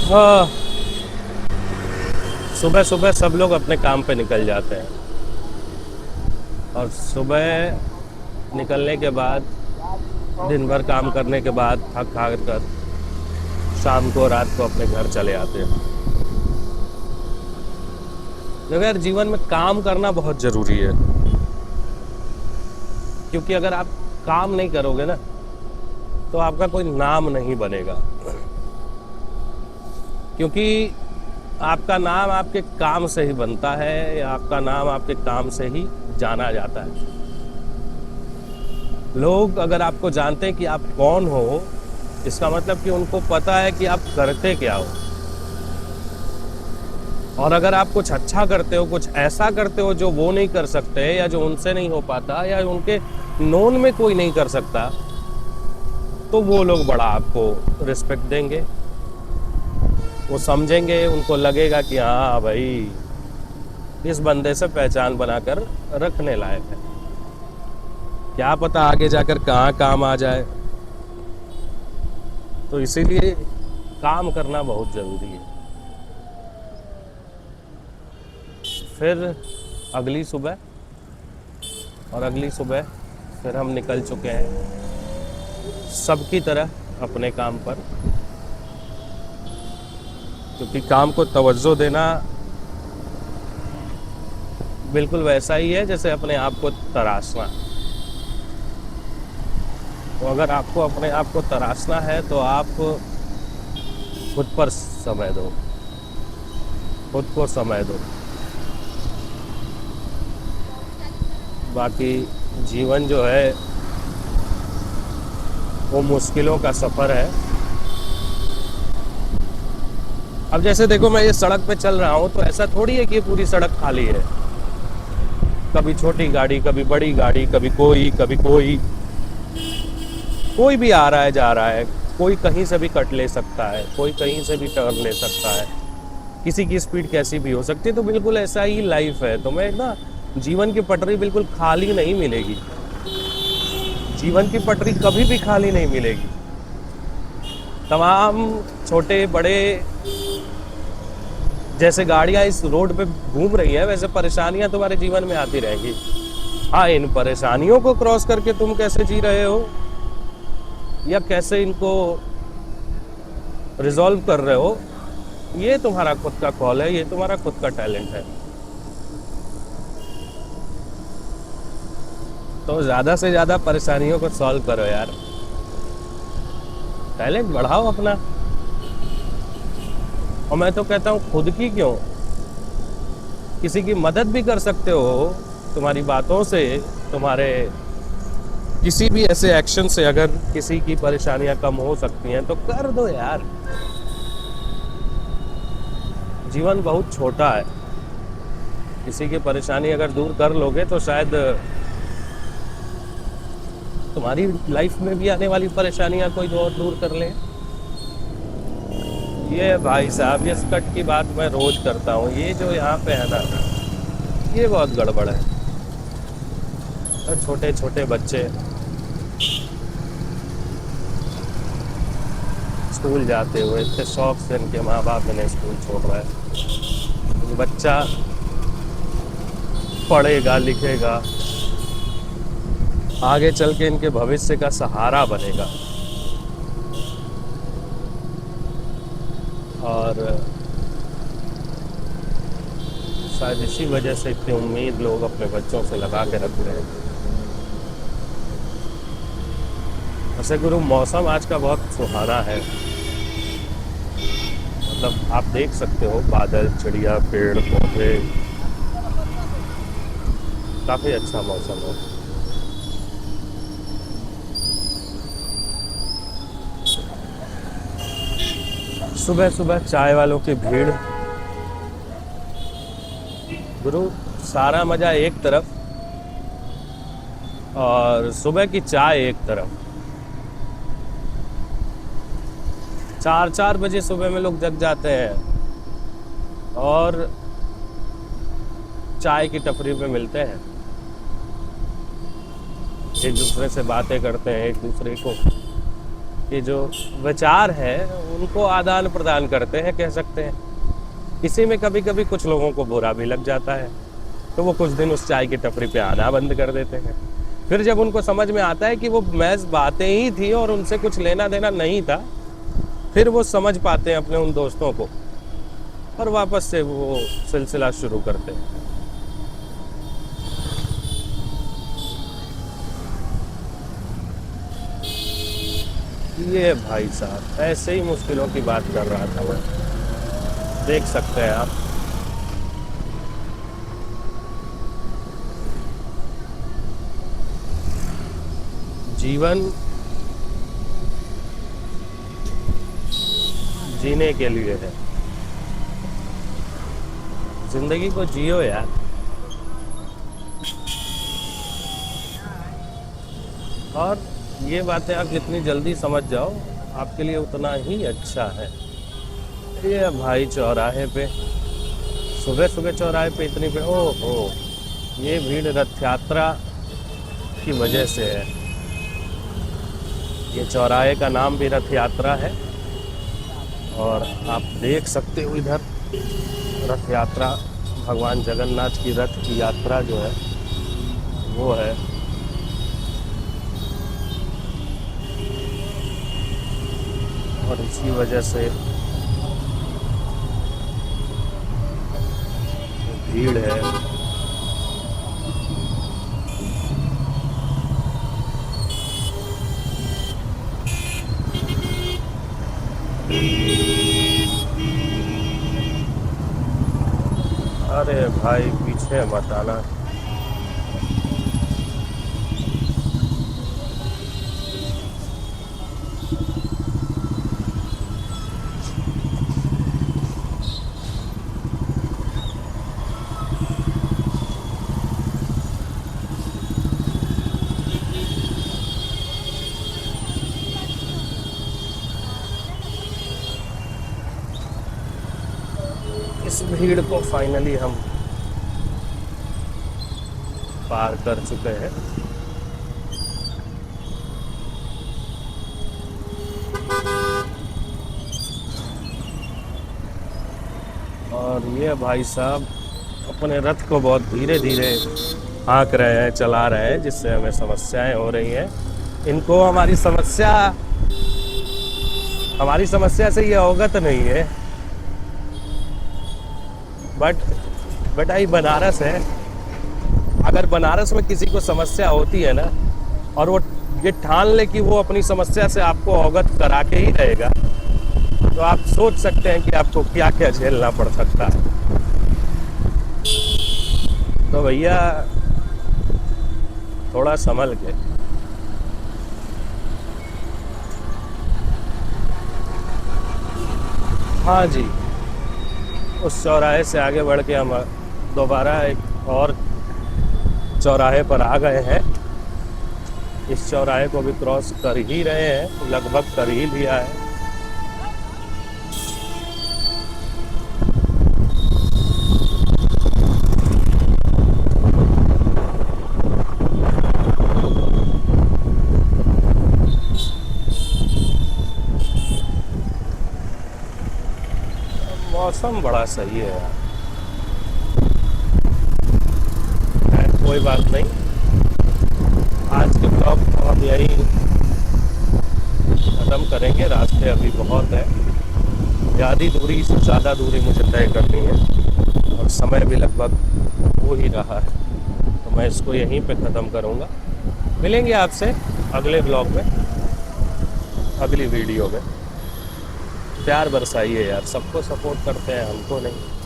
हाँ, सुबह सुबह सब लोग अपने काम पे निकल जाते हैं और सुबह निकलने के बाद दिन भर काम करने के बाद थक हार कर शाम को रात को अपने घर चले आते हैं। देखो यार, जीवन में काम करना बहुत जरूरी है, क्योंकि अगर आप काम नहीं करोगे ना तो आपका कोई नाम नहीं बनेगा। क्योंकि आपका नाम आपके काम से ही बनता है, या आपका नाम आपके काम से ही जाना जाता है। लोग अगर आपको जानते हैं कि आप कौन हो, इसका मतलब कि उनको पता है कि आप करते क्या हो। और अगर आप कुछ अच्छा करते हो, कुछ ऐसा करते हो जो वो नहीं कर सकते, या जो उनसे नहीं हो पाता, या उनके नोन में कोई नहीं कर सकता, तो वो लोग बड़ा आपको रिस्पेक्ट देंगे। वो समझेंगे, उनको लगेगा कि हाँ भाई, इस बंदे से पहचान बनाकर रखने लायक है। क्या पता आगे जाकर कहाँ काम आ जाए। तो इसीलिए काम करना बहुत ज़रूरी है। फिर अगली सुबह और अगली सुबह फिर हम निकल चुके हैं सबकी तरह अपने काम पर, क्योंकि काम को तवज्जो देना बिल्कुल वैसा ही है जैसे अपने आप को तराशना। तो अगर आपको अपने आप को तराशना है तो आप खुद पर समय दो, खुद को समय दो। बाकी जीवन जो है वो मुश्किलों का सफ़र है। अब जैसे देखो, मैं ये सड़क पे चल रहा हूँ तो ऐसा थोड़ी है कि ये पूरी सड़क खाली है। कभी छोटी गाड़ी, कभी बड़ी गाड़ी, कभी कोई कोई भी आ रहा है जा रहा है। कोई कहीं से भी कट ले सकता है, कोई कहीं से भी टर्न ले सकता है, किसी की स्पीड कैसी भी हो सकती है। तो बिल्कुल ऐसा ही लाइफ है। तो मैं ना, जीवन की पटरी बिल्कुल खाली नहीं मिलेगी। जीवन की पटरी कभी भी खाली नहीं मिलेगी। तमाम छोटे बड़े जैसे गाड़ियां इस रोड पे घूम रही है, वैसे परेशानियां तुम्हारे जीवन में आती रहेंगी। हाँ, इन परेशानियों को क्रॉस करके तुम कैसे जी रहे हो या कैसे इनको रिजॉल्व कर रहे हो, ये तुम्हारा खुद का कॉल है, ये तुम्हारा खुद का टैलेंट है। तो ज़्यादा से ज़्यादा परेशानियों को सॉल्व करो यार, टैलेंट बढ़ाओ अपना। और मैं तो कहता हूँ, खुद की क्यों, किसी की मदद भी कर सकते हो। तुम्हारी बातों से, तुम्हारे किसी भी ऐसे एक्शन से अगर किसी की परेशानियां कम हो सकती हैं तो कर दो यार। जीवन बहुत छोटा है, किसी की परेशानी अगर दूर कर लोगे तो शायद तुम्हारी लाइफ में भी आने वाली परेशानियां कोई और दूर कर ले। ये भाई साहब, ये स्कट की बात मैं रोज करता हूँ। ये जो यहाँ पे है ना, ये बहुत गड़बड़ है। छोटे छोटे बच्चे स्कूल जाते हुए इतने शौक से इनके माँ बाप इन्हें स्कूल छोड़ रहा है। बच्चा पढ़ेगा लिखेगा, आगे चल के इनके भविष्य का सहारा बनेगा। और शायद इसी वजह से इतनी उम्मीद लोग अपने बच्चों से लगा के रख रहे हैं। वैसे गुरु, मौसम आज का बहुत सुहाना है। मतलब आप देख सकते हो, बादल, चिड़िया, पेड़ पौधे, काफ़ी अच्छा मौसम है। सुबह सुबह चाय वालों की भीड़। गुरु, सारा मज़ा एक तरफ और सुबह की चाय एक तरफ। 4-4 बजे सुबह में लोग जग जाते हैं और चाय की टपरी पे मिलते हैं, एक दूसरे से बातें करते हैं, एक दूसरे को कि जो विचार है उनको आदान प्रदान करते हैं, कह सकते हैं। इसी में कभी कभी कुछ लोगों को बुरा भी लग जाता है, तो वो कुछ दिन उस चाय की टपरी पे आना बंद कर देते हैं। फिर जब उनको समझ में आता है कि वो महज बातें ही थी और उनसे कुछ लेना देना नहीं था, फिर वो समझ पाते हैं अपने उन दोस्तों को और वापस से वो सिलसिला शुरू करते हैं। ये भाई साहब ऐसे ही मुश्किलों की बात कर रहा था मैं, देख सकते हैं आप। जीवन जीने के लिए है, जिंदगी को जियो यार। और ये बातें आप जितनी जल्दी समझ जाओ आपके लिए उतना ही अच्छा है। ये भाई चौराहे पे, सुबह सुबह चौराहे पे इतनी भीड़, ओहो, ये भीड़ रथ यात्रा की वजह से है। ये चौराहे का नाम भी रथ यात्रा है और आप देख सकते हो इधर रथ यात्रा, भगवान जगन्नाथ की रथ की यात्रा जो है वो है। और इसी वजह से भीड़ है। अरे भाई पीछे मत आना। इस भीड़ को फाइनली हम पार कर चुके हैं। और ये भाई साहब अपने रथ को बहुत धीरे धीरे हाँक रहे हैं, चला रहे हैं, जिससे हमें समस्याएं हो रही हैं। इनको हमारी समस्या से ये अवगत नहीं है। बट आई बनारस है। अगर बनारस में किसी को समस्या होती है ना, और वो ये ठान ले कि वो अपनी समस्या से आपको अवगत करा के ही रहेगा, तो आप सोच सकते हैं कि आपको क्या क्या झेलना पड़ सकता है। तो भैया थोड़ा संभल के। हाँ जी, उस चौराहे से आगे बढ़ के हम दोबारा एक और चौराहे पर आ गए हैं। इस चौराहे को भी क्रॉस कर ही रहे हैं, लगभग कर ही लिया है। मौसम बड़ा सही है यार। कोई बात नहीं, आज के ब्लॉग को हम यही ख़त्म करेंगे। रास्ते अभी बहुत है, ज़्यादा दूरी मुझे तय करनी है और समय भी लगभग हो ही रहा है, तो मैं इसको यहीं पे ख़त्म करूँगा। मिलेंगे आपसे अगले ब्लॉग में, अगली वीडियो में। प्यार बरसाइए यार, सबको सपोर्ट करते हैं, हमको नहीं।